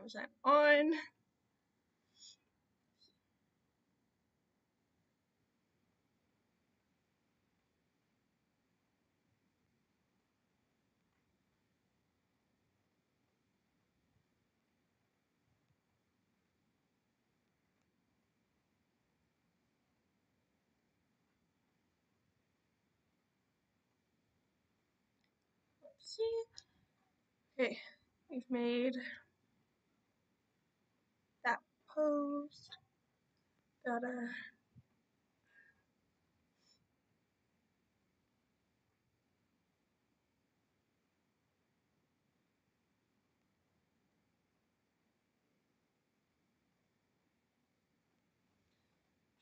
Was that on? Let's see. Okay, we've made that post. Gotta.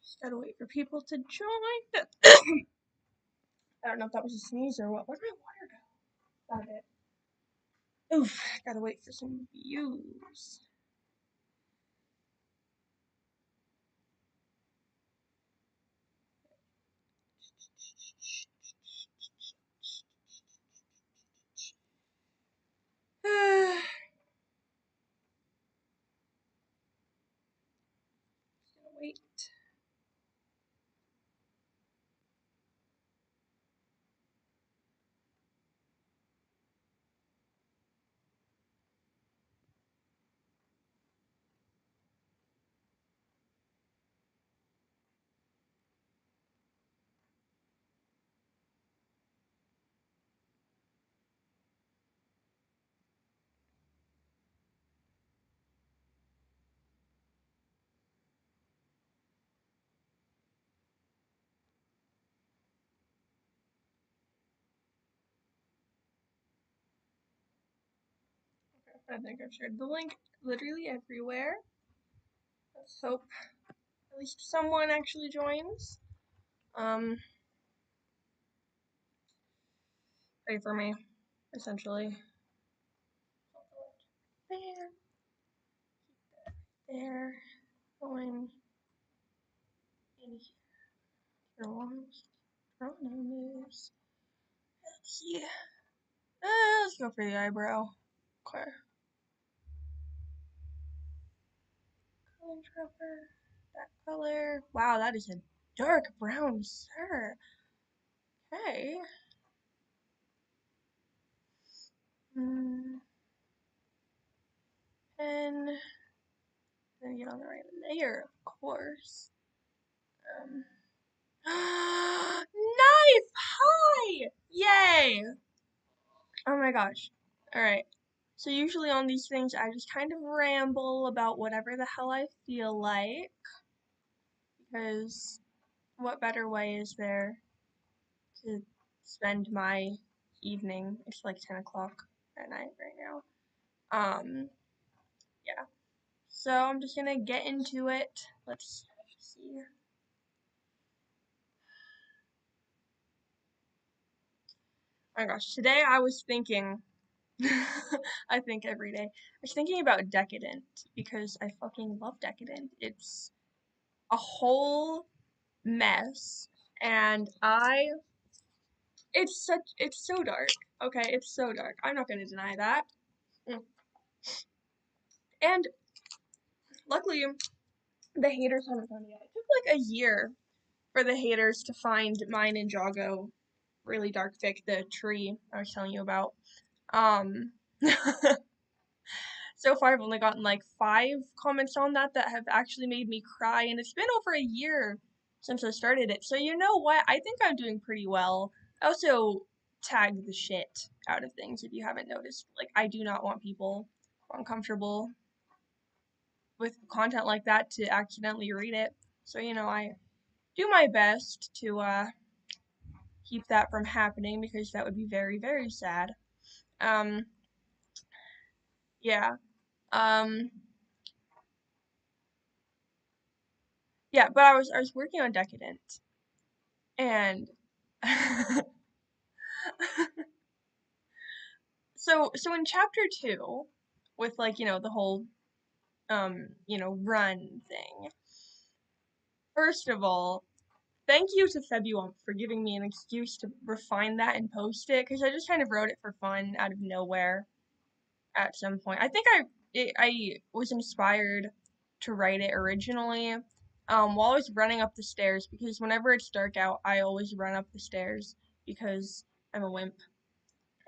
Just gotta wait for people to join. I don't know if that was a sneeze or what. Where'd my water go? Found it. Oof, gotta wait for some views. Wait. I think I've shared the link literally everywhere. Let's hope at least someone actually joins. Pray for me, essentially. There, there, going in here. Toronto news. Let's see. Let's go for the eyebrow. Okay. Color dropper. That color. Wow, that is a dark brown, sir. Okay. Pen. Then get on the right layer, of course. Knife! Hi! Yay! Oh my gosh. Alright. So usually on these things, I just kind of ramble about whatever the hell I feel like. Because what better way is there to spend my evening? It's like 10 o'clock at night right now. Yeah. So I'm just gonna get into it. Let's see. Oh my gosh, today I was thinking, I think every day, I was thinking about Decadent because I fucking love Decadent. It's a whole mess, and it's so dark. Okay, it's so dark. I'm not gonna deny that. Mm. And luckily, the haters haven't found it yet. It took like a year for the haters to find mine and Jago really dark fic, the tree I was telling you about. Um, so far I've only gotten like 5 comments on that have actually made me cry, and it's been over a year since I started it. So you know what? I think I'm doing pretty well. I also tag the shit out of things if you haven't noticed. Like, I do not want people uncomfortable with content like that to accidentally read it. So, I do my best to keep that from happening because that would be very, very sad. Um, yeah. Um, yeah, but I was working on Decadent, and so in chapter 2, with like, the whole run thing. First of all, thank you to Febulum for giving me an excuse to refine that and post it, because I just kind of wrote it for fun out of nowhere at some point. I think I was inspired to write it originally while I was running up the stairs because whenever it's dark out, I always run up the stairs because I'm a wimp.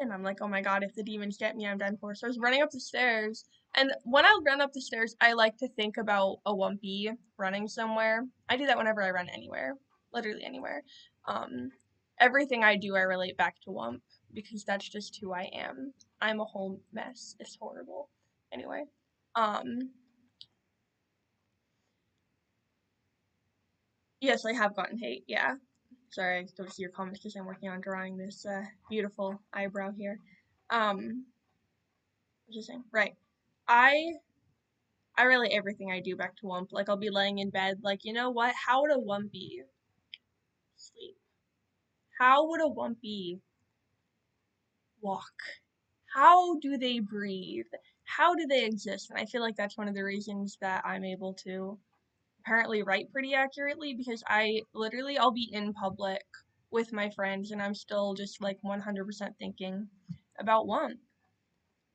And I'm like, oh my god, if the demons get me, I'm done for. So I was running up the stairs, and when I run up the stairs, I like to think about a Wumpy running somewhere. I do that whenever I run anywhere, literally anywhere. Um, Everything I do, I relate back to Wump because that's just who I am. I'm a whole mess. It's horrible. Anyway, um, yes, I have gotten hate. Yeah, sorry, I don't see your comments because I'm working on drawing this beautiful eyebrow here. What was I saying? Right. I I relate everything I do back to Wump. Like I'll be laying in bed, like, you know what? How would a Wumpy sleep? How would a Wumpy walk? How do they breathe? How do they exist? And I feel like that's one of the reasons that I'm able to apparently write pretty accurately because I'll be in public with my friends and I'm still just like 100% thinking about Wump.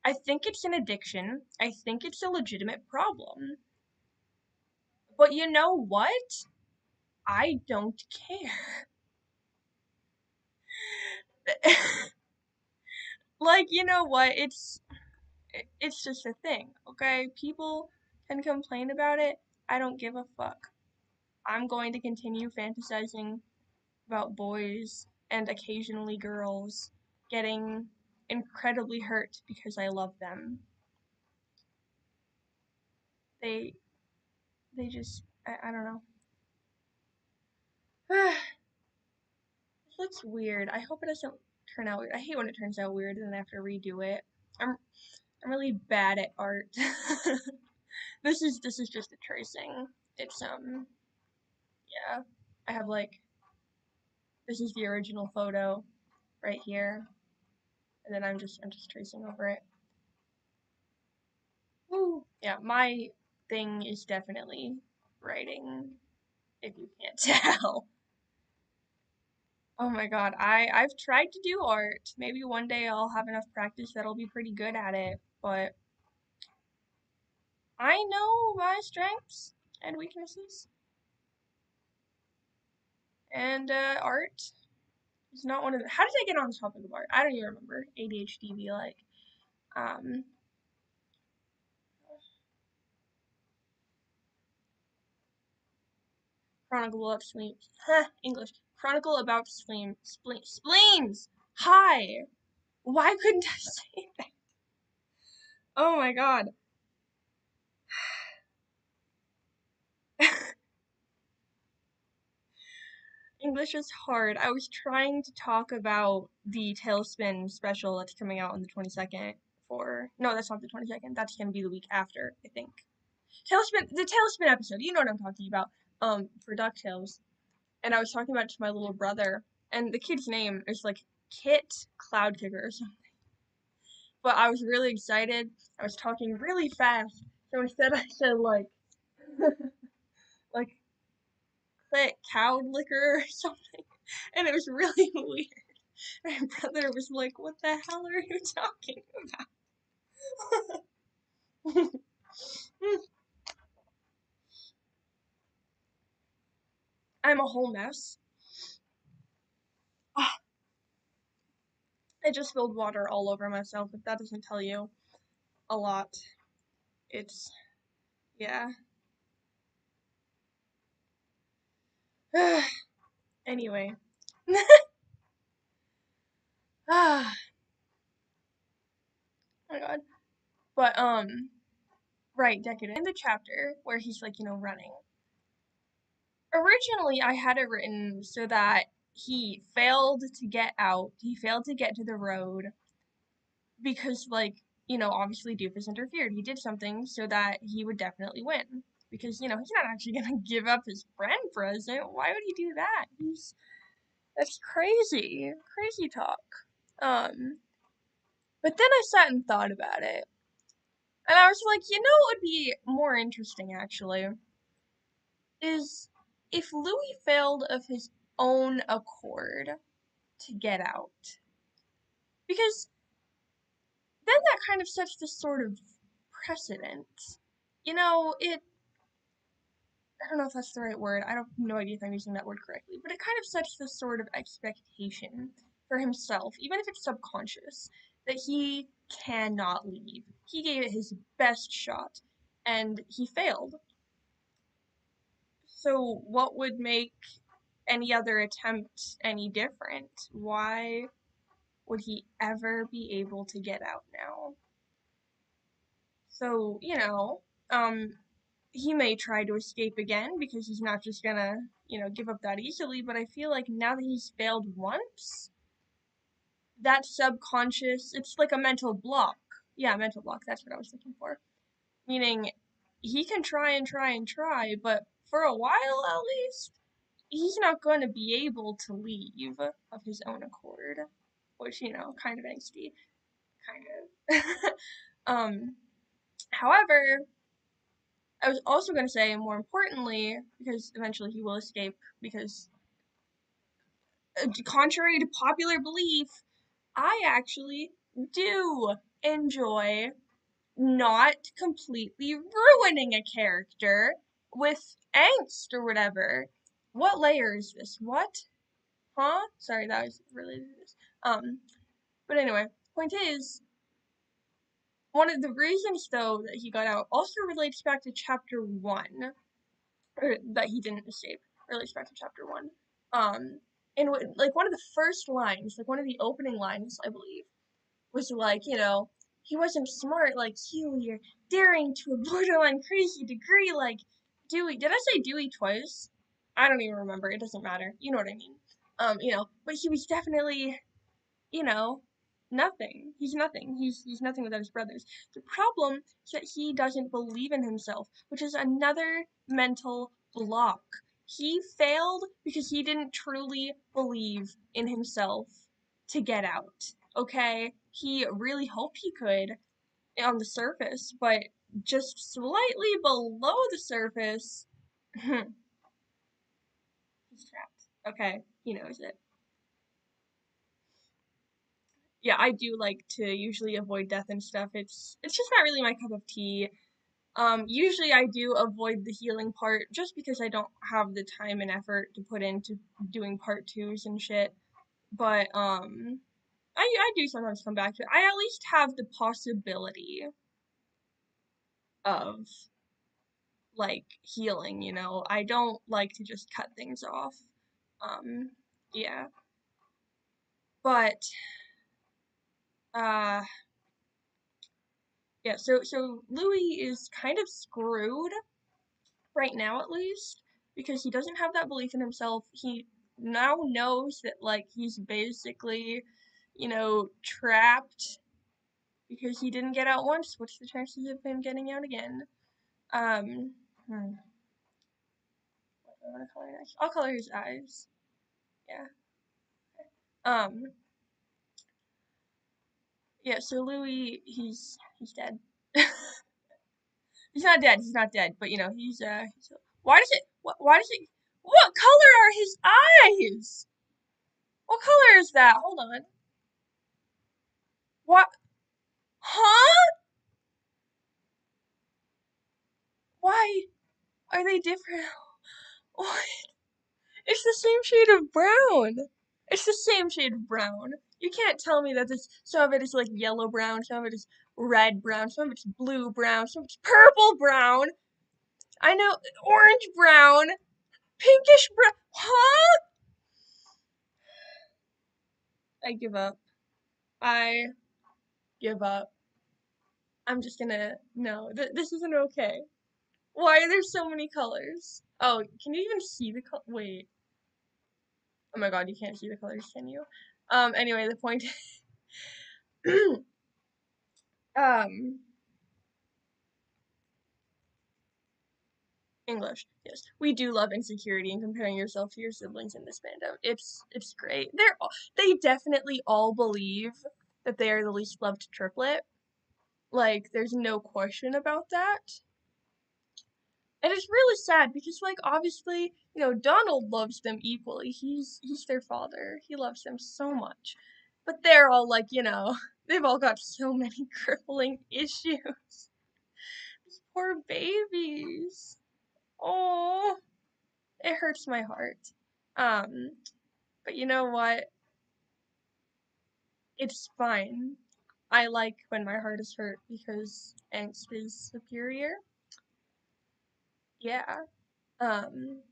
I think it's an addiction. I think it's a legitimate problem. But you know what? I don't care. Like, you know what? It's just a thing, okay? People can complain about it. I don't give a fuck. I'm going to continue fantasizing about boys and occasionally girls getting incredibly hurt because I love them. They they just I don't know. This looks weird. I hope it doesn't turn out weird. I hate when it turns out weird and then I have to redo it. I'm really bad at art. This is just a tracing. It's yeah. I have like this is the original photo right here, and then I'm just tracing over it. Woo. Yeah, my thing is definitely writing, if you can't tell. Oh my god, I've tried to do art. Maybe one day I'll have enough practice that I'll be pretty good at it, but I know my strengths and weaknesses. And art is not one of the. How did I get on the topic of art? I don't even remember. ADHD be like. Um, Chronicle about spleens. Huh, English. Chronicle about spleens. Hi. Why couldn't I say that? Oh my god. English is hard. I was trying to talk about the Tailspin special that's coming out on the 22nd for. No, that's not the 22nd. That's going to be the week after, I think. The Tailspin episode. You know what I'm talking about. For DuckTales. And I was talking about it to my little brother, and the kid's name is like Kit Cloudkicker or something. But I was really excited. I was talking really fast, so instead I said like Kit Cowlicker or something, and it was really weird. My brother was like, "What the hell are you talking about?" I'm a whole mess. I just spilled water all over myself. If that doesn't tell you a lot, it's yeah. Anyway. Ah, oh my god. But right, Decadent. In the chapter where he's like, running. Originally I had it written so that he failed to get out. He failed to get to the road because obviously Doofus interfered. He did something so that he would definitely win. Because, he's not actually gonna give up his friend present. Why would he do that? That's crazy. Crazy talk. Um but then I sat and thought about it. And I was like, what would be more interesting actually is if Louis failed of his own accord to get out. Because then that kind of sets this sort of precedent. I don't know if that's the right word. I don't have no idea if I'm using that word correctly, but it kind of sets this sort of expectation for himself, even if it's subconscious, that he cannot leave. He gave it his best shot, and he failed. So, what would make any other attempt any different? Why would he ever be able to get out now? So, he may try to escape again because he's not just gonna, give up that easily, but I feel like now that he's failed once, that subconscious, it's like a mental block. Yeah, mental block, that's what I was looking for. Meaning, he can try and try and try, but for a while at least, he's not going to be able to leave of his own accord, which, kind of angsty, kind of. However, I was also going to say, more importantly, because eventually he will escape, because contrary to popular belief, I actually do enjoy not completely ruining a character with angst or whatever. What layer is this? What? Huh? Sorry, that was related to this. But anyway, point is, one of the reasons though that he got out also relates back to chapter 1, or that he didn't escape, relates back to chapter 1. And like one of the first lines, like one of the opening lines, I believe, was like, he wasn't smart like you, you're daring to a borderline crazy degree like Dewey. Did I say Dewey twice? I don't even remember. It doesn't matter. You know what I mean. But he was definitely, you know, nothing. He's nothing. He's nothing without his brothers. The problem is that he doesn't believe in himself, which is another mental block. He failed because he didn't truly believe in himself to get out. Okay? He really hoped he could on the surface, but just slightly below the surface, he's trapped. Okay? He knows it. Yeah, I do like to usually avoid death and stuff. It's just not really my cup of tea. Usually I do avoid the healing part just because I don't have the time and effort to put into doing part twos and shit. But I do sometimes come back to it. I at least have the possibility of like healing, I don't like to just cut things off. Um, yeah. But uh yeah, so Louis is kind of screwed right now at least because he doesn't have that belief in himself. He now knows that like he's basically, trapped because he didn't get out once. What's the chances of him getting out again? What do I want to color next? I'll color his eyes. Yeah. Um, yeah, so Louis, he's dead. He's not dead, but why does it, what color are his eyes? What color is that? Hold on. What? Huh? Why are they different? What? It's the same shade of brown. It's the same shade of brown. You can't tell me that some of it is like yellow brown, some of it is red brown, some of it's blue brown, some of it's purple brown. I know, orange brown, pinkish brown. Huh? I give up. I give up. I'm just gonna, no, this isn't okay. Why are there so many colors? Oh, can you even see the color? Wait. Oh my god, you can't see the colors, can you? Anyway, the point um, English. Yes, we do love insecurity and comparing yourself to your siblings in this fandom. It's great. They definitely all believe that they are the least loved triplet. Like, there's no question about that. And it's really sad because, like, obviously, Donald loves them equally. He's their father. He loves them so much. But they're all like, they've all got so many crippling issues. Poor babies. Oh, it hurts my heart. Um, but you know what? It's fine. I like when my heart is hurt because angst is superior. Yeah. Um,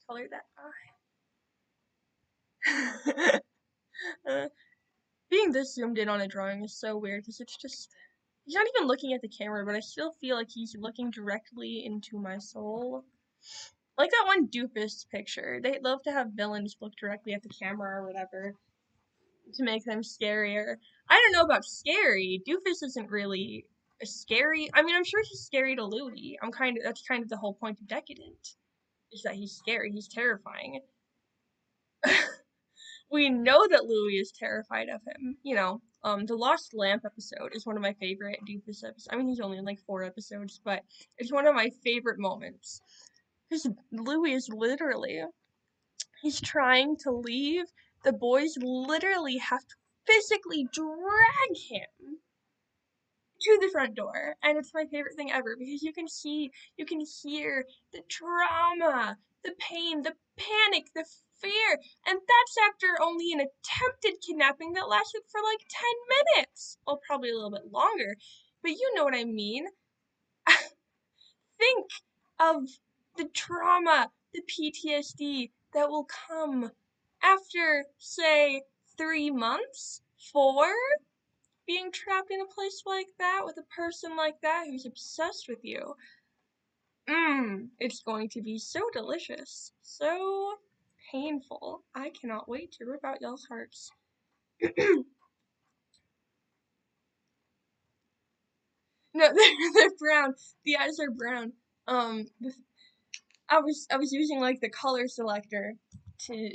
color that eye. uh, being this zoomed in on a drawing is so weird because it's just he's not even looking at the camera, but I still feel like he's looking directly into my soul. Like that one doofus picture. They love to have villains look directly at the camera or whatever to make them scarier. I don't know about scary. Doofus isn't really a scary. I mean, I'm sure he's scary to Louis. That's kind of the whole point of Decadent, is that he's scary. He's terrifying. We know that Louis is terrified of him. The Lost Lamp episode is one of my favorite Doofus episodes. I mean, he's only in like 4 episodes, but it's one of my favorite moments. Because Louis is he's trying to leave. The boys literally have to physically drag him to the front door, and it's my favorite thing ever because you can hear the trauma, the pain, the panic, the fear, and that's after only an attempted kidnapping that lasted for like 10 minutes. Well, probably a little bit longer, but you know what I mean. Think of the trauma, the PTSD that will come after, say, 3 months, 4, being trapped in a place like that with a person like that who's obsessed with you. It's going to be so delicious, so painful. I cannot wait to rip out y'all's hearts. No, they're brown. The eyes are brown. Um, I was using like the color selector to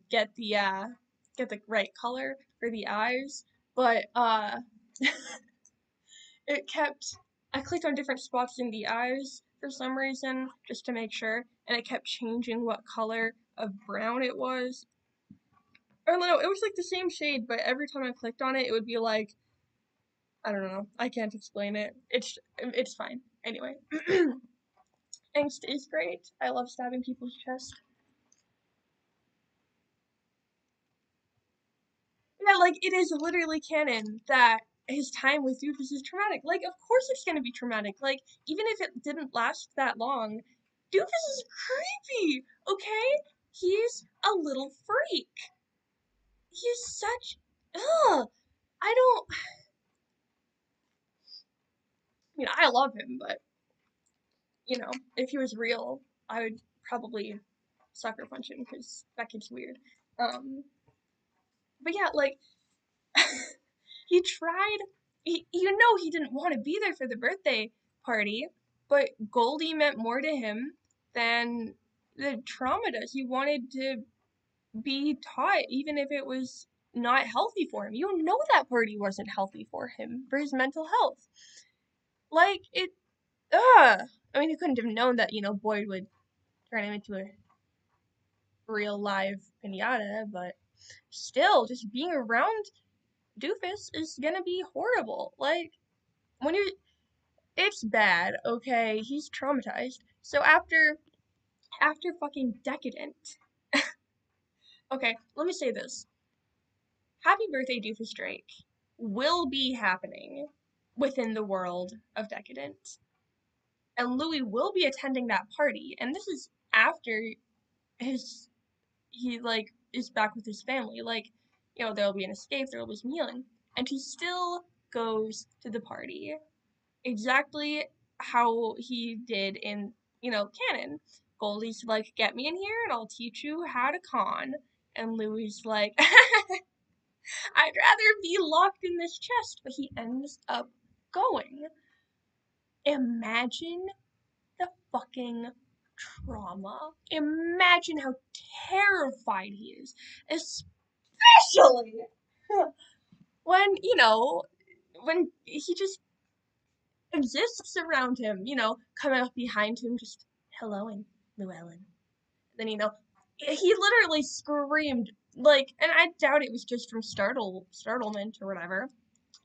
get the right color for the eyes, but it kept I clicked on different spots in the eyes for some reason just to make sure, and it kept changing what color of brown it was. Or no, it was like the same shade, but every time I clicked on it, it would be like I don't know. I can't explain it. It's fine. Anyway, angst is great. I love stabbing people's chest. Yeah, like it is literally canon that his time with Doofus is traumatic. Like, of course it's gonna be traumatic. Like, even if it didn't last that long, Doofus is creepy, okay? He's a little freak. He's such ugh. I don't I love him, but if he was real, I would probably sucker punch him because that kid's weird. Um, but yeah, like he tried. He didn't want to be there for the birthday party, but Goldie meant more to him than the trauma does. He wanted to be taught, even if it was not healthy for him. That party wasn't healthy for him, for his mental health. Like, I mean, he couldn't have known that, Boyd would turn him into a real live pinata, but still, just being around Doofus is gonna be horrible. Like, when you it's bad, okay? He's traumatized. So after fucking Decadent. Okay, let me say this. Happy Birthday Doofus Drake will be happening within the world of Decadent. And Louis will be attending that party, and this is after his he like is back with his family. Like, there'll be an escape, there'll be some healing. And he still goes to the party. Exactly how he did in, canon. Goldie's like, get me in here and I'll teach you how to con. And Louis like, I'd rather be locked in this chest, but he ends up going. Imagine the fucking trauma. Imagine how terrified he is. Especially when, when he just exists around him, coming up behind him, just helloing Llewellyn. Then, he literally screamed, like, and I doubt it was just from startlement or whatever.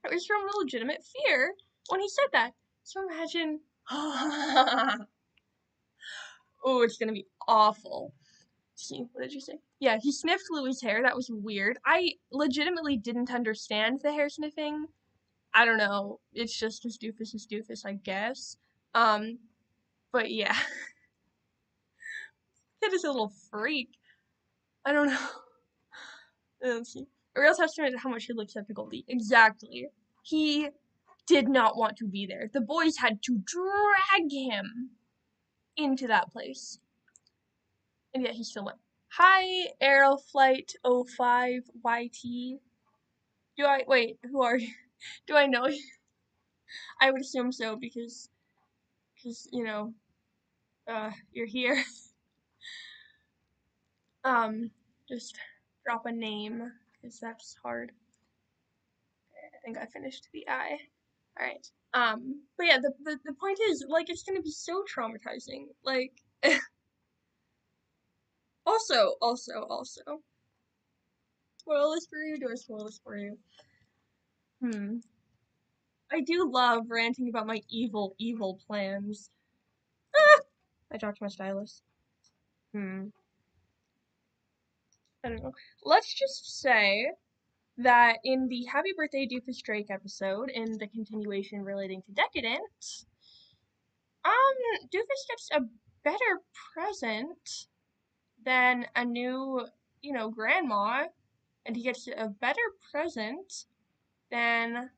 It was from legitimate fear when he said that. So imagine. Oh, it's gonna be awful. See, what did you say? Yeah, he sniffed Louis' hair. That was weird. I legitimately didn't understand the hair sniffing. I don't know. It's just a doofus, I guess. Um, but yeah, that is a little freak. I don't know. Let's see. A real testament to how much he looks up to Goldie. Exactly. He did not want to be there. The boys had to drag him into that place. And yet he still went. Hi, Aeroflight 05 YT. Wait, who are you? Do I know you? I would assume so because, you're here. Just drop a name, because that's hard. I think I finished the I. Alright. But yeah, the point is, like, it's gonna be so traumatizing. Like, also. Spoil this for you? Do I spoil this for you? I do love ranting about my evil plans. Ah! I dropped my stylus. I don't know. Let's just say that in the Happy Birthday Doofus Drake episode, in the continuation relating to Decadent, Doofus gets a better present than a new, grandma, and he gets a better present than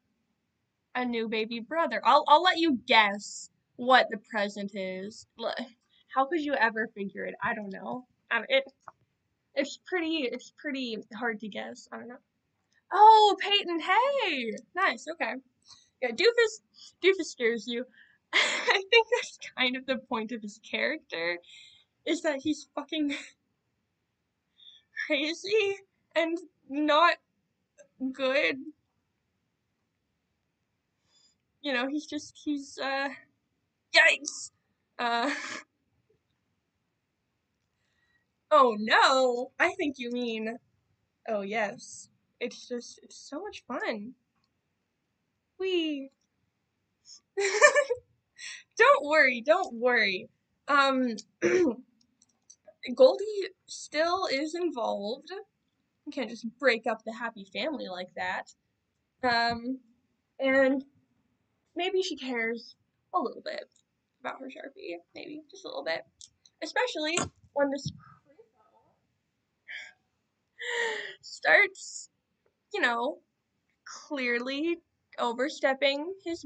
a new baby brother. I'll let you guess what the present is. How could you ever figure it? I don't know. It's pretty hard to guess. I don't know. Oh, Peyton, hey! Nice, okay. Yeah, Doofus scares you. I think that's kind of the point of his character, is that he's fucking crazy and not good. Yikes! Uh, oh no! I think you mean, oh yes. It's so much fun. We don't worry. Um, Goldie still is involved. You can't just break up the happy family like that. And maybe she cares a little bit about her Sharpie. Maybe, just a little bit. Especially when this starts, you know, clearly overstepping his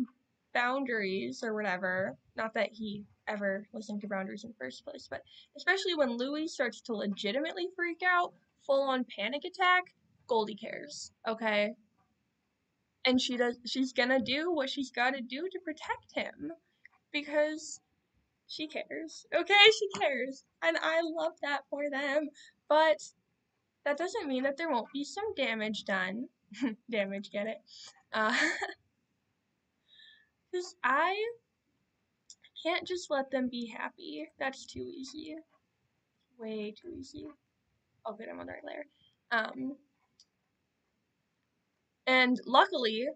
boundaries or whatever. Not that he ever listened to boundaries in the first place, but especially when Louis starts to legitimately freak out, full on panic attack, Goldie cares, okay? And she's gonna do what she's gotta do to protect him because she cares, okay? She cares. And I love that for them. But that doesn't mean that there won't be some damage done. Damage, get it? Because I can't just let them be happy. That's too easy. Way too easy. Oh, good, I'm on the right layer. And luckily,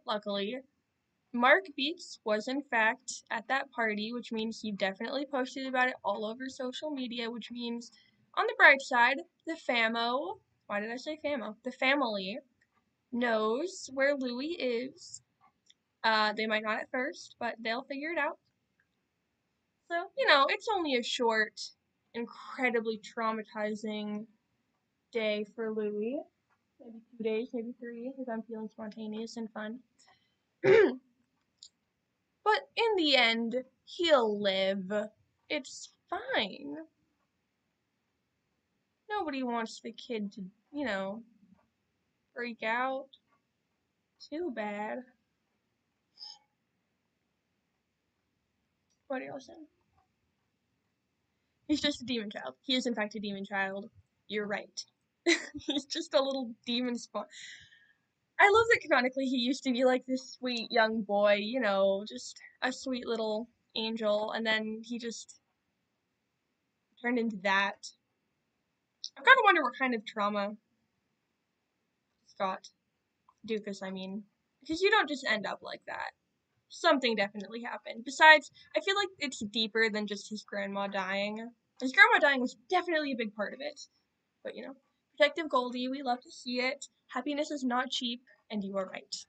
Mark Beats was in fact at that party, which means he definitely posted about it all over social media, which means, on the bright side, the famo, why did I say famo? The family knows where Louis is. They might not at first, but they'll figure it out. So, it's only a short, incredibly traumatizing day for Louis. Maybe 2 days, maybe 3, if I'm feeling spontaneous and fun. But in the end, he'll live. It's fine. Nobody wants the kid to, freak out. Too bad. What are y'all saying? He's just a demon child. He is, in fact, a demon child. You're right. He's just a little demon spawn. I love that canonically he used to be like this sweet young boy, just a sweet little angel, and then he just turned into that. I kind of wonder what kind of trauma Scott, Doofus, I mean, because you don't just end up like that. something definitely happened. Besides, I feel like it's deeper than just his grandma dying. His grandma dying was definitely a big part of it. But protective Goldie, we love to see it. Happiness is not cheap, and you are right.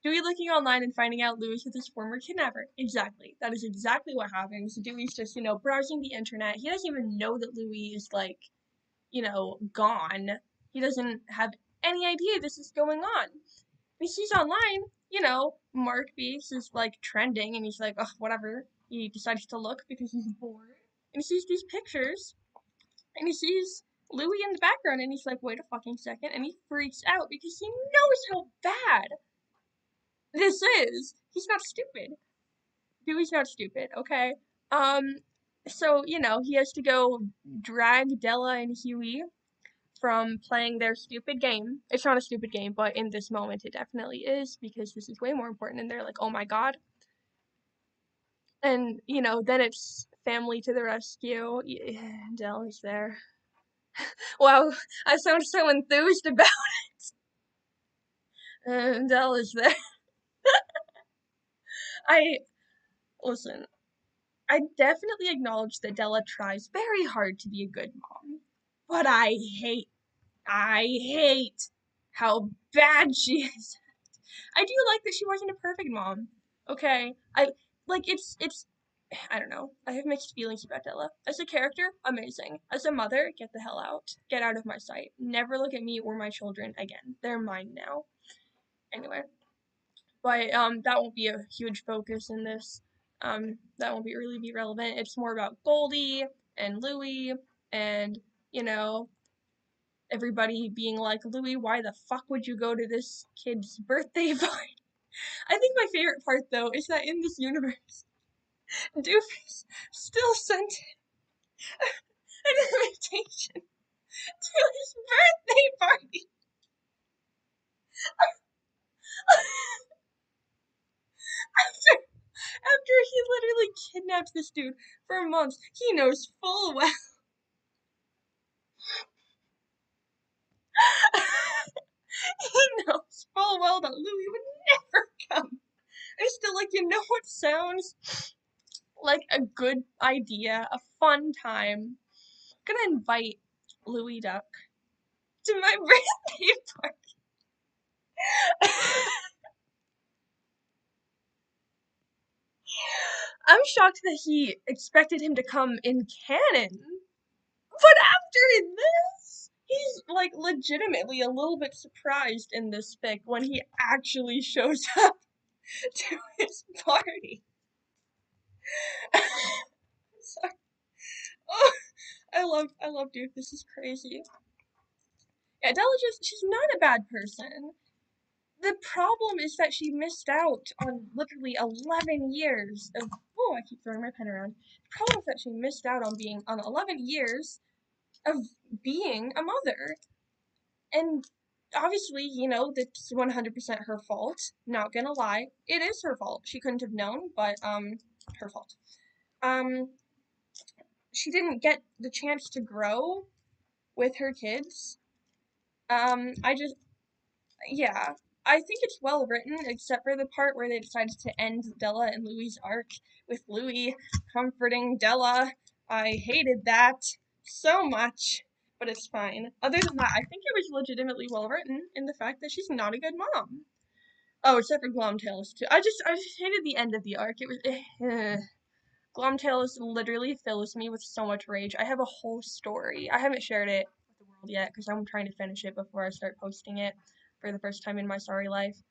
Dewey looking online and finding out Louis with his former kidnapper. Exactly. That is exactly what happens. Dewey's just, browsing the internet. He doesn't even know that Louis is, like, gone. He doesn't have any idea this is going on. He sees online, Mark Beast is, like, trending, and he's like, ugh, whatever. He decides to look because he's bored. And he sees these pictures, and he sees Louis in the background, and he's like, wait a fucking second, and he freaks out because he knows how bad this is. He's not stupid. Dewey's not stupid, okay? So, he has to go drag Della and Huey from playing their stupid game. It's not a stupid game, but in this moment it definitely is, because this is way more important, and they're like, oh my god. And, then it's family to the rescue. Yeah, Della's there. Wow, I sound so enthused about it. And Della's there. I, listen, I definitely acknowledge that Della tries very hard to be a good mom. But I hate how bad she is. I do like that she wasn't a perfect mom. Okay? I don't know. I have mixed feelings about Della. As a character, amazing. As a mother, get the hell out. Get out of my sight. Never look at me or my children again. They're mine now. Anyway. But that won't be a huge focus in this. That won't really be relevant. It's more about Goldie and Louie and, everybody being like, Louie, why the fuck would you go to this kid's birthday party? I think my favorite part, though, is that in this universe, Doofus still sent an invitation to his birthday party. after he literally kidnapped this dude for months, he knows full well. He knows full well that Louie would never come. I still what sounds like a good idea, a fun time. I'm gonna invite Louie Duck to my birthday party. I'm shocked that he expected him to come in canon. But after this, he's like legitimately a little bit surprised in this fic when he actually shows up to his party. Sorry. Oh, I love Duke. This is crazy. Yeah, she's not a bad person. The problem is that she missed out on literally 11 years of. Oh, I keep throwing my pen around. The problem is that she missed out on 11 years of being a mother. And obviously, that's 100% her fault. Not gonna lie. It is her fault. She couldn't have known, but, her fault. She didn't get the chance to grow with her kids. Yeah. I think it's well written, except for the part where they decided to end Della and Louie's arc with Louie comforting Della. I hated that so much, but it's fine. Other than that, I think it was legitimately well written in the fact that she's not a good mom. Oh, except for Glomtails too. I just hated the end of the arc. It was Glomtails literally fills me with so much rage. I have a whole story. I haven't shared it with the world yet because I'm trying to finish it before I start posting it for the first time in my sorry life.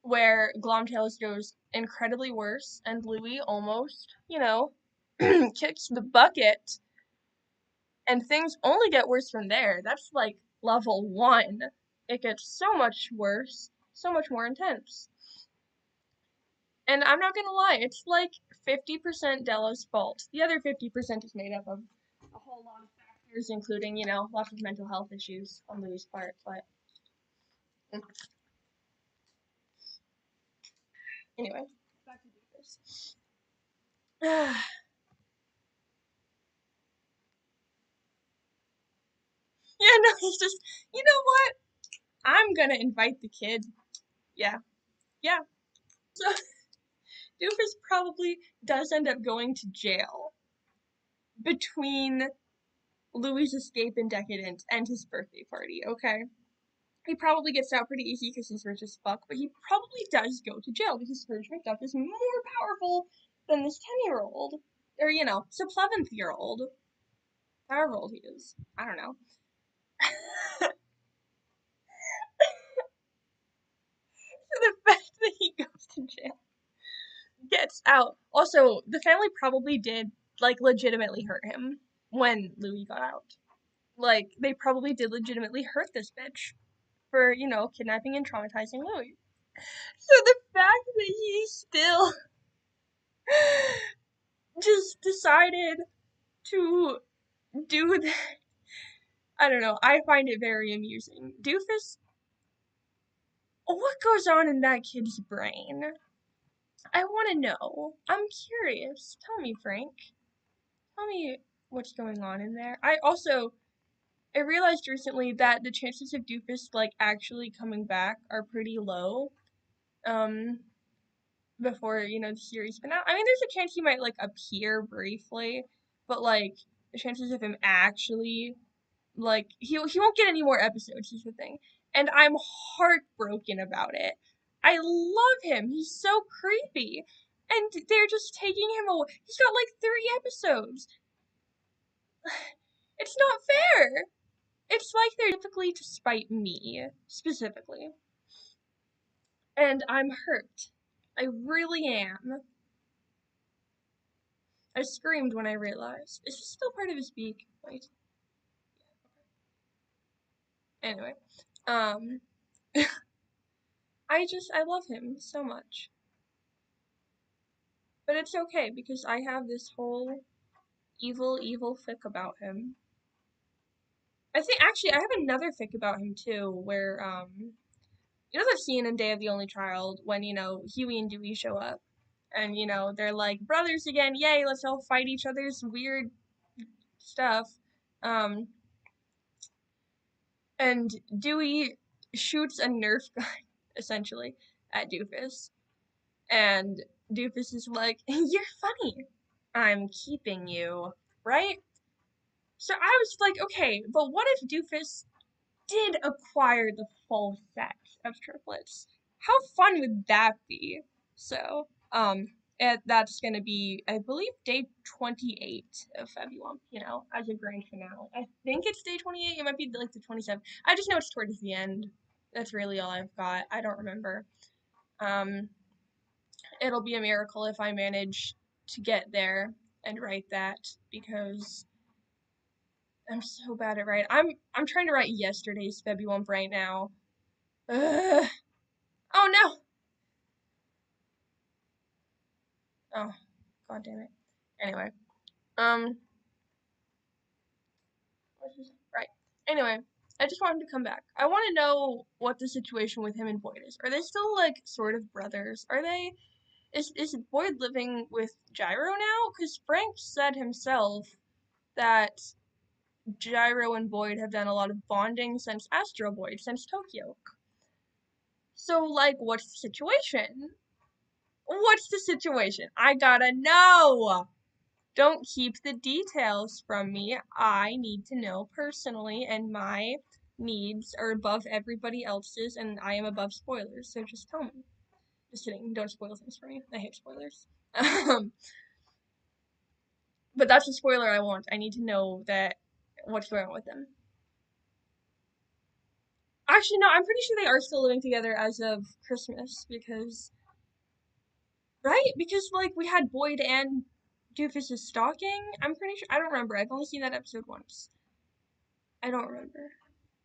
Where Glomtails goes incredibly worse and Louie almost, kicks the bucket, and things only get worse from there. That's like level 1. It gets so much worse, so much more intense. And I'm not gonna lie, it's like 50% Della's fault. The other 50% is made up of a whole lot of factors, including, lots of mental health issues on Louie's part, but anyway, back to this. Yeah, no, he's just, you know what? I'm gonna invite the kid. Yeah, Yeah. So Doofus probably does end up going to jail between Louis' escape in Decadent and his birthday party, okay? He probably gets out pretty easy because he's rich as fuck, but he probably does go to jail because Scrooge McDuck is more powerful than this 10-year-old. Or, sub-11th-year-old. However old he is. I don't know. The fact that he goes to jail, gets out. Also, the family probably did, like, legitimately hurt him when Louis got out. Like, they probably did legitimately hurt this bitch for, kidnapping and traumatizing Louis. So the fact that he still just decided to do that, I don't know, I find it very amusing. Doofus, what goes on in that kid's brain? I want to know. I'm curious. Tell me, Frank. Tell me what's going on in there. I realized recently that the chances of Doofus, like, actually coming back are pretty low. Um, Before, the series been out. I mean, there's a chance he might, like, appear briefly, but, like, the chances of him actually, like, he won't get any more episodes, is the thing. And I'm heartbroken about it. I love him. He's so creepy. And they're just taking him away. He's got, like, 3 episodes. It's not fair. It's like they're typically to spite me, specifically. And I'm hurt. I really am. I screamed when I realized. Is this still part of his beak? Wait. Anyway. Um, I love him so much. But it's okay because I have this whole evil, evil fic about him. Actually, I have another fic about him too, where, the scene in Day of the Only Child when, Huey and Dewey show up. And, they're like, brothers again, yay, let's all fight each other's weird stuff. And Dewey shoots a Nerf gun, essentially, at Doofus. And Doofus is like, you're funny. I'm keeping you, right? So I was like, okay, but what if Doofus did acquire the full set of triplets? How fun would that be? So, that's gonna be, I believe, day 28 of February, as a grand finale. I think it's day 28, it might be like the 27th. I just know it's towards the end. That's really all I've got. I don't remember. It'll be a miracle if I manage to get there and write that, because I'm so bad at writing. I'm trying to write yesterday's February right now. Ugh. Oh no! Oh, god damn it. Anyway, um, right. Anyway, I just wanted to come back. I want to know what the situation with him and Boyd is. Are they still, like, sort of brothers? Is Boyd living with Gyro now? Because Frank said himself that Gyro and Boyd have done a lot of bonding since Astro Boy, since Tokyo. So, like, what's the situation? What's the situation? I gotta know! Don't keep the details from me. I need to know personally, and my needs are above everybody else's, and I am above spoilers, so just tell me. Just kidding, don't spoil things for me. I hate spoilers. But that's a spoiler I want. I need to know that what's going on with them. Actually, no, I'm pretty sure they are still living together as of Christmas, because, right? Because, like, we had Boyd and Doofus' stalking. I'm pretty sure, I don't remember. I've only seen that episode once. I don't remember.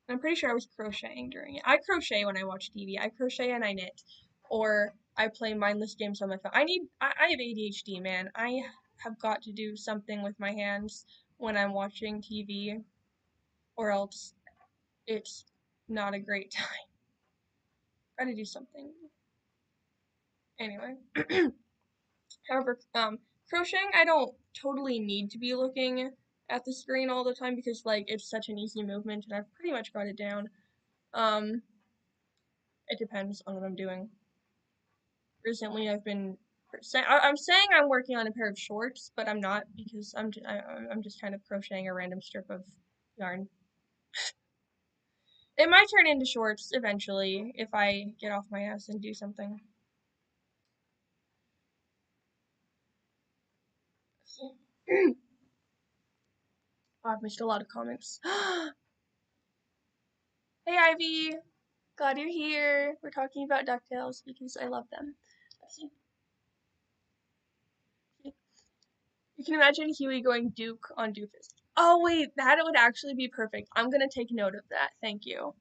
I'm pretty sure I was crocheting during it. I crochet when I watch TV. I crochet and I knit. Or I play mindless games on my phone. I have ADHD, man. I have got to do something with my hands when I'm watching TV, or else it's not a great time. Gotta do something. Anyway. However, crocheting, I don't totally need to be looking at the screen all the time because, like, it's such an easy movement and I've pretty much got it down. It depends on what I'm doing. recently I've been I'm saying I'm working on a pair of shorts, but I'm not because I'm just kind of crocheting a random strip of yarn. It might turn into shorts eventually if I get off my ass and do something. Oh, I've missed a lot of comments. Hey Ivy, glad you're here. We're talking about DuckTales because I love them. Let's see. You can imagine Huey going Duke on Doofus. Oh wait, that would actually be perfect. I'm gonna take note of that. Thank you.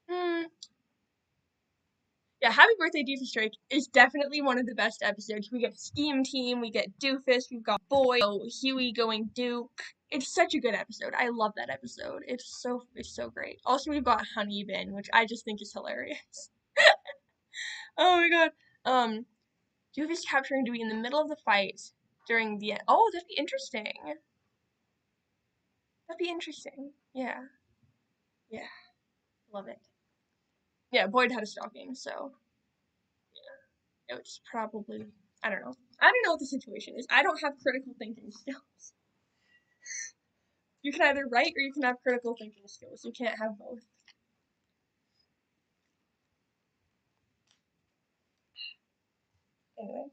Hmm. Yeah, Happy Birthday Doofus Drake is definitely one of the best episodes. We get Scheme Team, we get Doofus, we've got Boy, Huey going Duke. It's such a good episode. I love that episode. It's so great. Also, we've got Honey Bin, which I just think is hilarious. Oh my god. Doofus capturing Dewey in the middle of the fight during the end. Oh, that'd be interesting. That'd be interesting. Yeah. Yeah. Love it. Yeah, Boyd had a stocking, so yeah, it's probably I don't know. I don't know what the situation is. I don't have critical thinking skills. You can either write or you can have critical thinking skills. You can't have both. Anyway,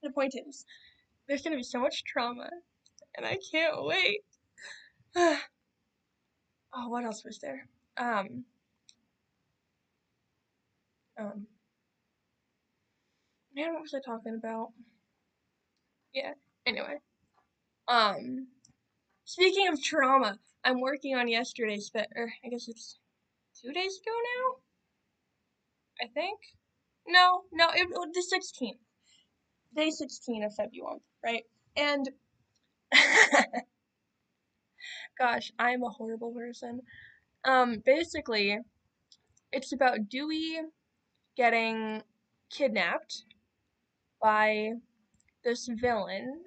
the point is, there's gonna be so much trauma, and I can't wait. Oh, what else was there? Um, um, man, what was I talking about? Yeah. Anyway, um, speaking of trauma, I'm working on yesterday's, or I guess it's 2 days ago now. I think. No, it was the 16th. Day 16 of February, right? And gosh, I'm a horrible person. Basically, it's about Dewey getting kidnapped by this villain,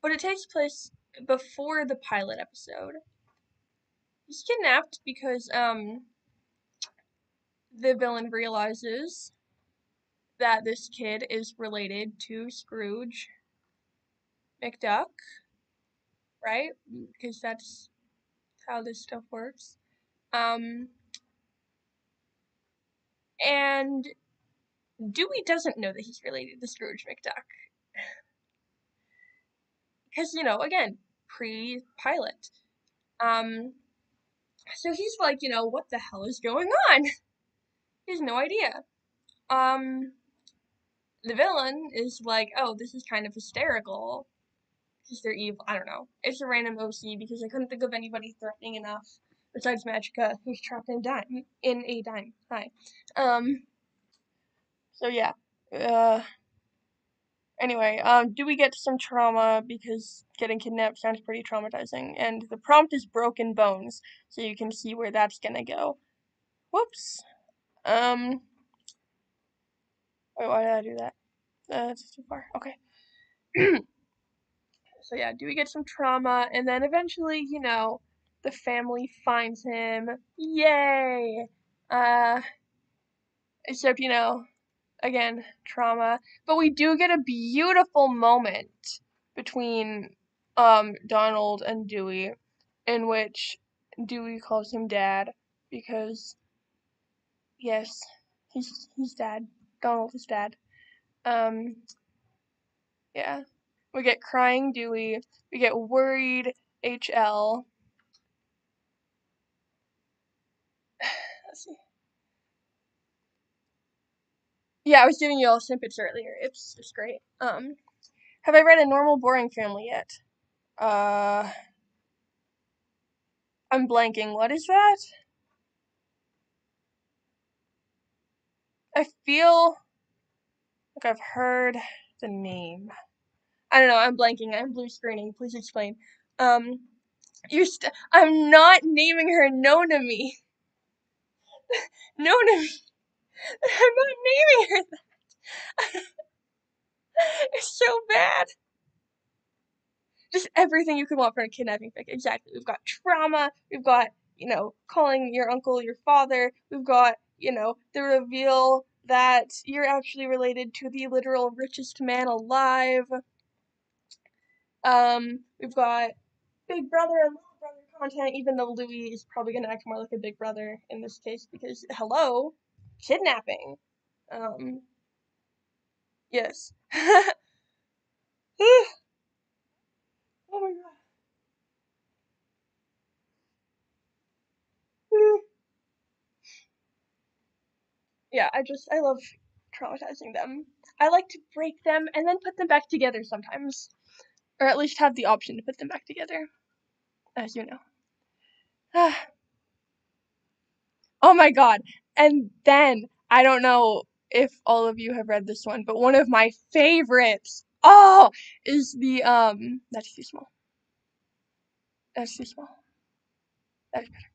but it takes place before the pilot episode. He's kidnapped because the villain realizes that this kid is related to Scrooge McDuck, right? Because that's how this stuff works. Um, and Dewey doesn't know that he's related to Scrooge McDuck. Because, again, pre-pilot. Um, so he's like, what the hell is going on? He has no idea. The villain is like, oh, this is kind of hysterical. Because they're evil. I don't know. It's a random OC because I couldn't think of anybody threatening enough besides Magica, who's trapped in a dime. Hi. So yeah. Anyway, do we get some trauma because getting kidnapped sounds pretty traumatizing, and the prompt is broken bones, so you can see where that's gonna go. Whoops. Wait, why did I do that? That's too far. Okay. So yeah, do we get some trauma, and then eventually, the family finds him. Yay! Uh, except, again, trauma. But we do get a beautiful moment between Donald and Dewey in which Dewey calls him dad because yes, he's dad. Donald is dad. Um yeah. We get crying Dewey, we get worried HL. Let's see. Yeah, I was giving you all snippets earlier. It's great. Have I read A Normal Boring Family yet? Uh I'm blanking. What is that? I feel like I've heard the name. I don't know. I'm blanking. I'm blue screening. Please explain. Um, I'm not naming her Nona me. Nona me. I'm not naming her that. It's so bad. Just everything you could want from a kidnapping fic. Exactly. We've got trauma. We've got, calling your uncle your father. We've got, the reveal that you're actually related to the literal richest man alive. We've got Big Brother and Little Brother content, even though Louis is probably gonna act more like a Big Brother in this case because hello, kidnapping. Um, yes. Oh my god. Yeah, I love traumatizing them. I like to break them and then put them back together sometimes. Or at least have the option to put them back together, as you know. Oh my god. And then, I don't know if all of you have read this one, but one of my favorites, is the, that's too small. That's too small. That's better.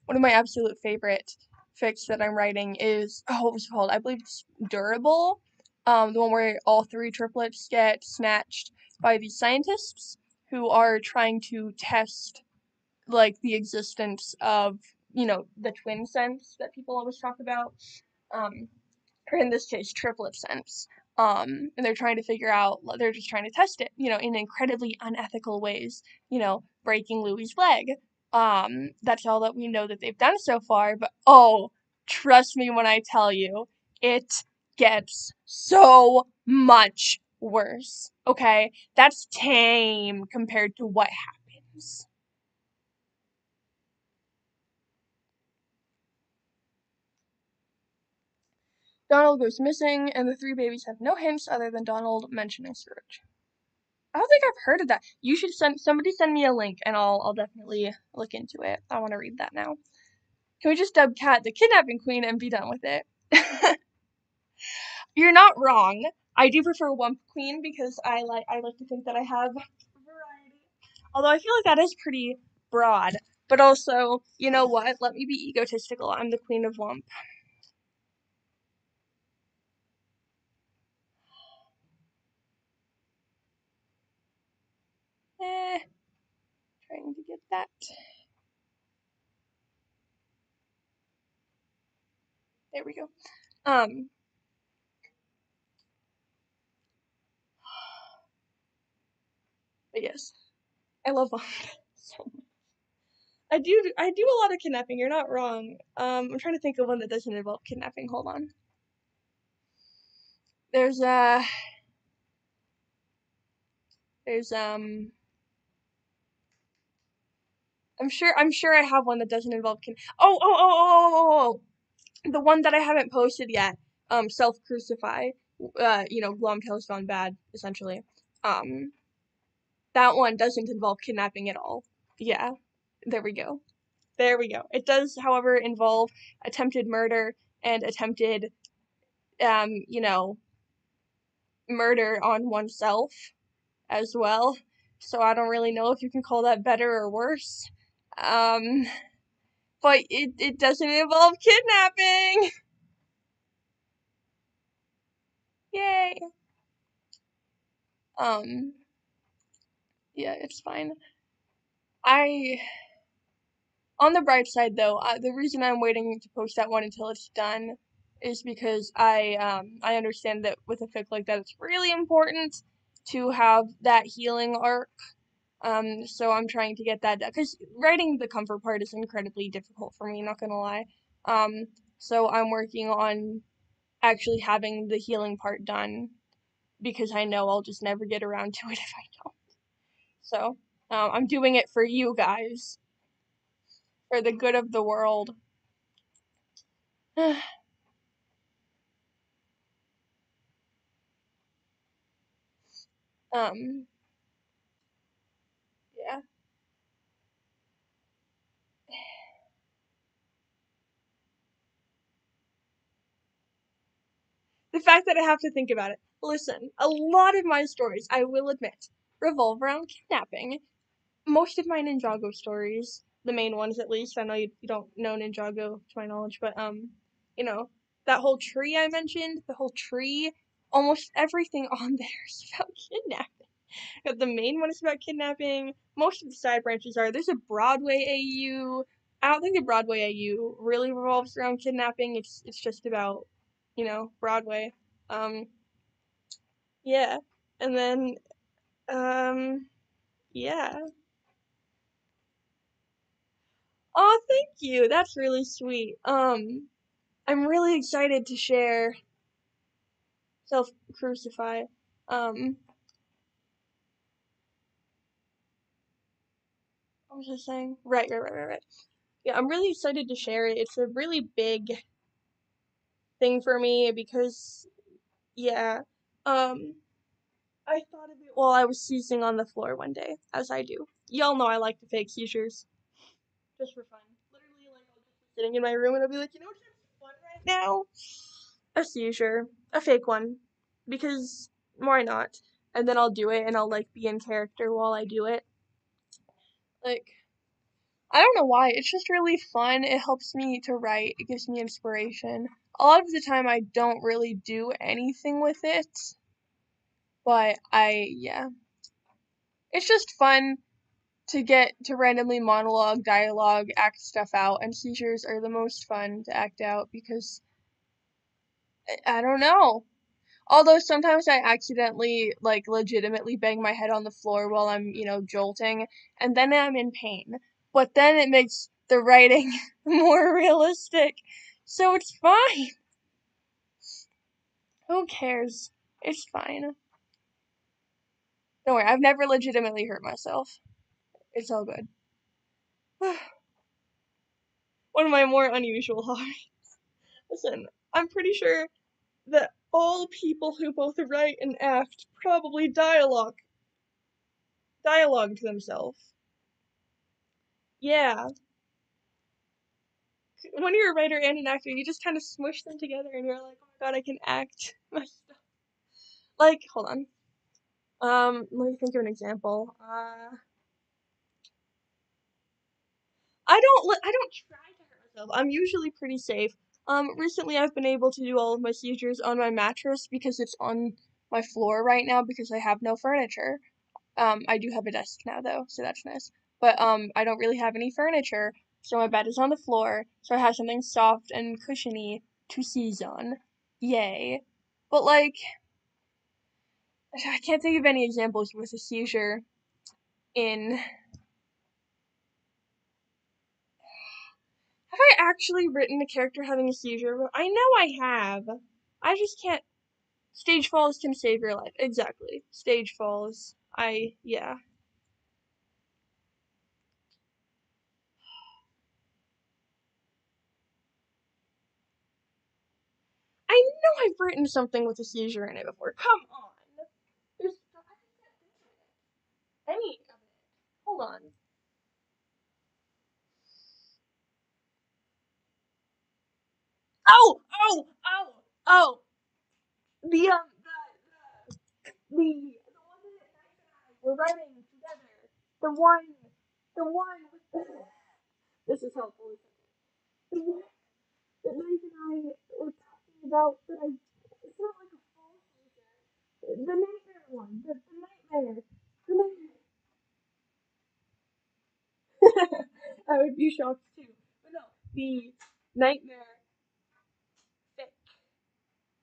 One of my absolute favorite fics that I'm writing is, what was it called? I believe it's Durable. The one where all three triplets get snatched by these scientists who are trying to test like the existence of, the twin sense that people always talk about. Um, or in this case, triplet sense. And they're just trying to test it, in incredibly unethical ways, breaking Louis' leg. That's all that we know that they've done so far, but trust me when I tell you, it gets so much worse, okay? That's tame compared to what happens. Donald goes missing, and the three babies have no hints other than Donald mentioning Scrooge. I don't think I've heard of that. You should send me a link, and I'll definitely look into it. I want to read that now. Can we just dub Kat the kidnapping queen and be done with it? You're not wrong. I do prefer Wump Queen because I like to think that I have variety. Although I feel like that is pretty broad. But also, you know what? Let me be egotistical. I'm the queen of Wump. Trying to get that. There we go. But yes, I love Wump so much. I do a lot of kidnapping. You're not wrong. I'm trying to think of one that doesn't involve kidnapping. Hold on. There's I'm sure I have one that doesn't involve the one that I haven't posted yet. Self crucify. Glomtail's gone bad essentially. Um, that one doesn't involve kidnapping at all. Yeah, there we go. There we go. It does, however, involve attempted murder and attempted, um, you know, murder on oneself as well. So I don't really know if you can call that better or worse. Um, but it doesn't involve kidnapping. Yay. Um, yeah, it's fine. I On the bright side though, the reason I'm waiting to post that one until it's done is because I understand that with a fic like that, it's really important to have that healing arc. So I'm trying to get that done because writing the comfort part is incredibly difficult for me, not gonna lie. Um, so I'm working on actually having the healing part done because I know I'll just never get around to it if I don't. So I'm doing it for you guys, for the good of the world. um, yeah. The fact that I have to think about it. Listen, a lot of my stories, I will admit, revolve around kidnapping. Most of my Ninjago stories, the main ones at least, I know you don't know Ninjago to my knowledge, but you know, that whole tree I mentioned, the whole tree, almost everything on there is about kidnapping. But the main one is about kidnapping. Most of the side branches are. There's a Broadway AU. I don't think the Broadway AU really revolves around kidnapping. It's just about Broadway. Yeah. And then, yeah. Oh, thank you. That's really sweet. I'm really excited to share Self Crucify. Um, what was I saying? Right. Yeah, I'm really excited to share it. It's a really big thing for me because, yeah, um, I thought of it while I was seizing on the floor one day, as I do. Y'all know I like to fake seizures, just for fun. Literally, like, I'll just be sitting in my room and I'll be like, you know what's fun right now? A seizure. A fake one. Because, why not? And then I'll do it and I'll, like, be in character while I do it. Like, I don't know why. It's just really fun. It helps me to write. It gives me inspiration. A lot of the time I don't really do anything with it, but yeah. It's just fun to get to randomly monologue, dialogue, act stuff out, and seizures are the most fun to act out because I don't know. Although sometimes I accidentally, like, legitimately bang my head on the floor while I'm, jolting, and then I'm in pain. But then it makes the writing more realistic. So it's fine. Who cares? It's fine. Don't worry, I've never legitimately hurt myself. It's all good. One of my more unusual hobbies. Listen, I'm pretty sure that all people who both write and act probably dialogue to themselves. Yeah. When you're a writer and an actor, you just kind of smush them together and you're like, oh my god, I can act my stuff. Like, hold on. Let me think of an example. I don't try to hurt myself. I'm usually pretty safe. Recently I've been able to do all of my seizures on my mattress because it's on my floor right now because I have no furniture. I do have a desk now though, so that's nice. But I don't really have any furniture, so my bed is on the floor, so I have something soft and cushiony to seize on. Yay. But like, I can't think of any examples with a seizure in. Have I actually written a character having a seizure? I know I have. I just can't. Stage falls can save your life. Exactly. Stage falls. Yeah. I know I've written something with a seizure in it before. Come on. There's any of it. Hold on. Oh. Oh. The one that Max and I were writing together. The one with the. This is helpful. The one that Mike and I were talking about that I. It's not like a full season. The nightmare one. The nightmare. The nightmare. I would be shocked too. But no, the nightmare fic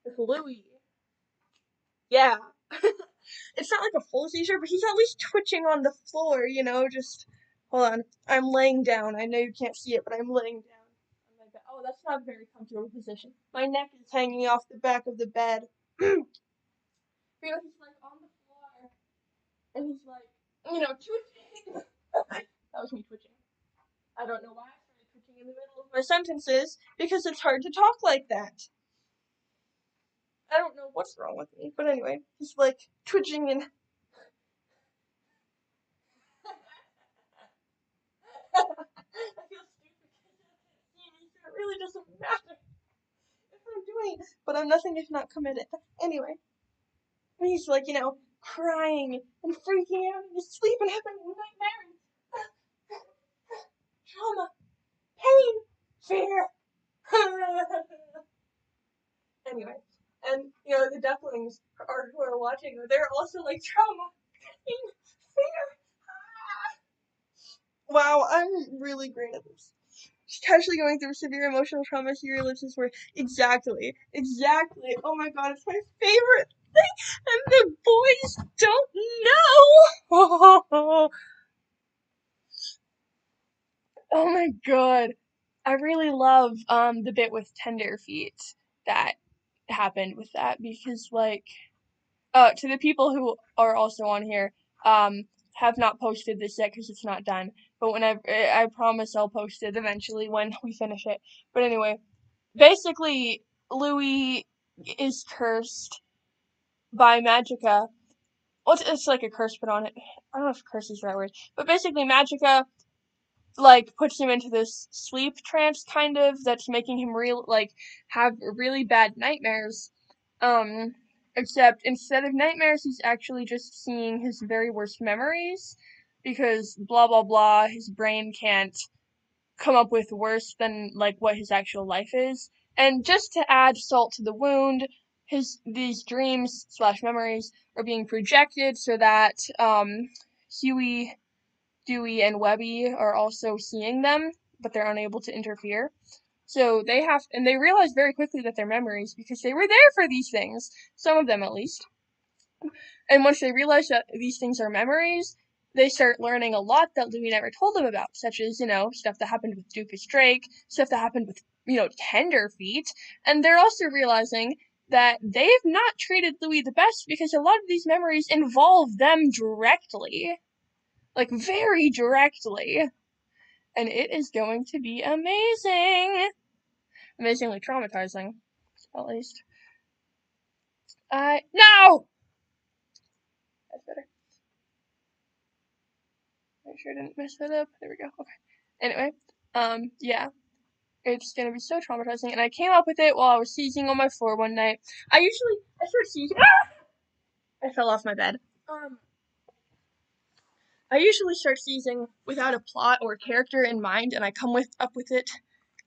with Louis. Yeah. It's not like a full seizure, but he's at least twitching on the floor, just hold on. I'm laying down. I know you can't see it, but I'm laying down on my bed. Oh, that's not a very comfortable position. My neck is hanging off the back of the bed. He's like on the floor and he's like, twitching. That was me twitching. I don't know why I started twitching in the middle of my sentences because it's hard to talk like that. I don't know what's wrong with me, but anyway, he's like twitching and I feel stupid because so it really doesn't matter if I'm doing it, but I'm nothing if not committed. Anyway, and he's like, crying and freaking out in his sleep and having nightmares, trauma, pain, fear. Anyway, and the ducklings are who are watching. They're also like trauma, pain, fear. Wow, I'm really great at this. casually going through severe emotional trauma. Here lives his word. Exactly. Oh my god, it's my favorite thing, and the boys don't know. Oh my god. I really love the bit with Tender Feet that happened with that, because like to the people who are also on here, have not posted this yet because it's not done, but whenever, I promise I'll post it eventually when we finish it. But anyway, basically Louis is cursed by Magica. Well, it's like a curse put on it. I don't know if curse is the right word, but basically Magica like puts him into this sleep trance kind of that's making him have really bad nightmares. Um Except instead of nightmares he's actually just seeing his very worst memories, because blah blah blah his brain can't come up with worse than like what his actual life is. And just to add salt to the wound, these dreams slash memories are being projected so that Huey, Dewey, and Webby are also seeing them, but they're unable to interfere. So they realize very quickly that they're memories because they were there for these things, some of them at least. And once they realize that these things are memories, they start learning a lot that Louis never told them about, such as, stuff that happened with Doofus Drake, stuff that happened with, Tenderfeet, and they're also realizing that they've not treated Louis the best because a lot of these memories involve them directly. Like, very directly. And it is going to be amazing. Amazingly traumatizing, at least. No! That's better. Make sure I didn't mess that up. There we go. Okay. Anyway, yeah. It's gonna be so traumatizing, and I came up with it while I was seizing on my floor one night. I start seizing. I fell off my bed. I usually start seizing without a plot or character in mind, and I come up with it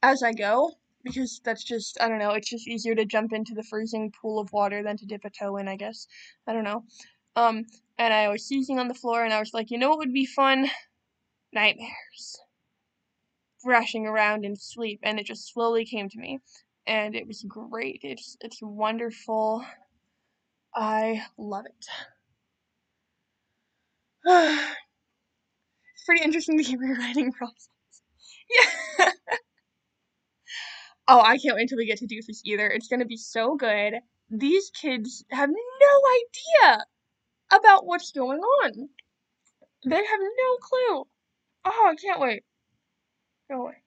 as I go, because that's just, I don't know, it's just easier to jump into the freezing pool of water than to dip a toe in, I guess. I don't know. And I was seizing on the floor, and I was like, you know what would be fun? Nightmares. Thrashing around in sleep, and it just slowly came to me. And it was great. It's wonderful. I love it. It's pretty interesting the rewriting process. Yeah. Oh, I can't wait until we get to do this either. It's gonna be so good. These kids have no idea about what's going on. They have no clue. Oh, I can't wait. No way.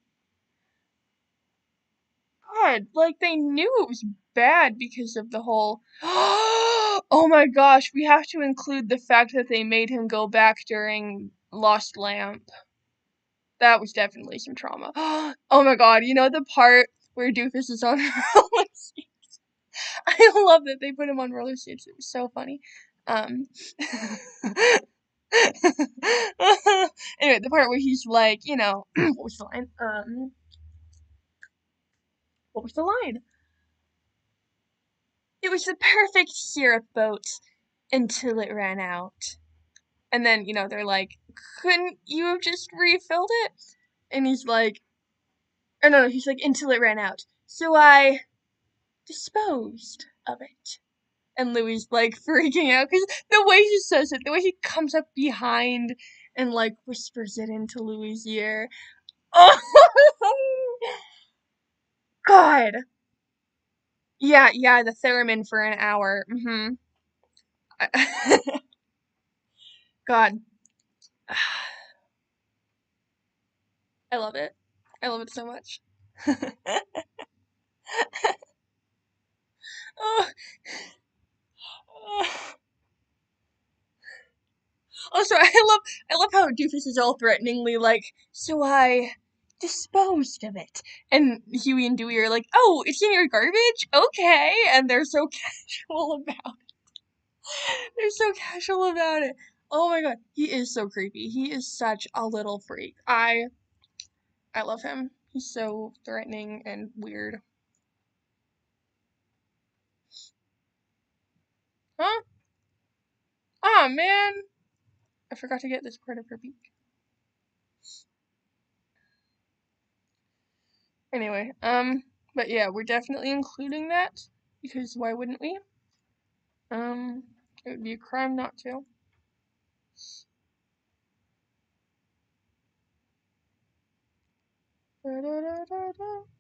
God, like they knew it was bad because of the whole. Oh my gosh, we have to include the fact that they made him go back during Lost Lamp. That was definitely some trauma. Oh my god, you know the part where Doofus is on roller skates? I love that they put him on roller skates. It was so funny. Anyway, the part where he's like, what was the line? What was the line? It was the perfect syrup boat until it ran out. And then, they're like, couldn't you have just refilled it? And he's like, or no, he's like, until it ran out. So I disposed of it. And Louis like freaking out because the way he says it, the way he comes up behind and like whispers it into Louis' ear. Oh, God. Yeah, the theremin for an hour. God. I love it. I love it so much. Oh. Also, I love how Doofus is all threateningly like, so I disposed of it. And Huey and Dewey are like, oh, it's in your garbage? Okay. And they're so casual about it. They're so casual about it. Oh my god, he is so creepy. He is such a little freak. I love him. He's so threatening and weird. Huh? Oh man. I forgot to get this part of her beak. Anyway, but yeah, we're definitely including that because why wouldn't we? Um, it would be a crime not to. Da, da, da, da, da.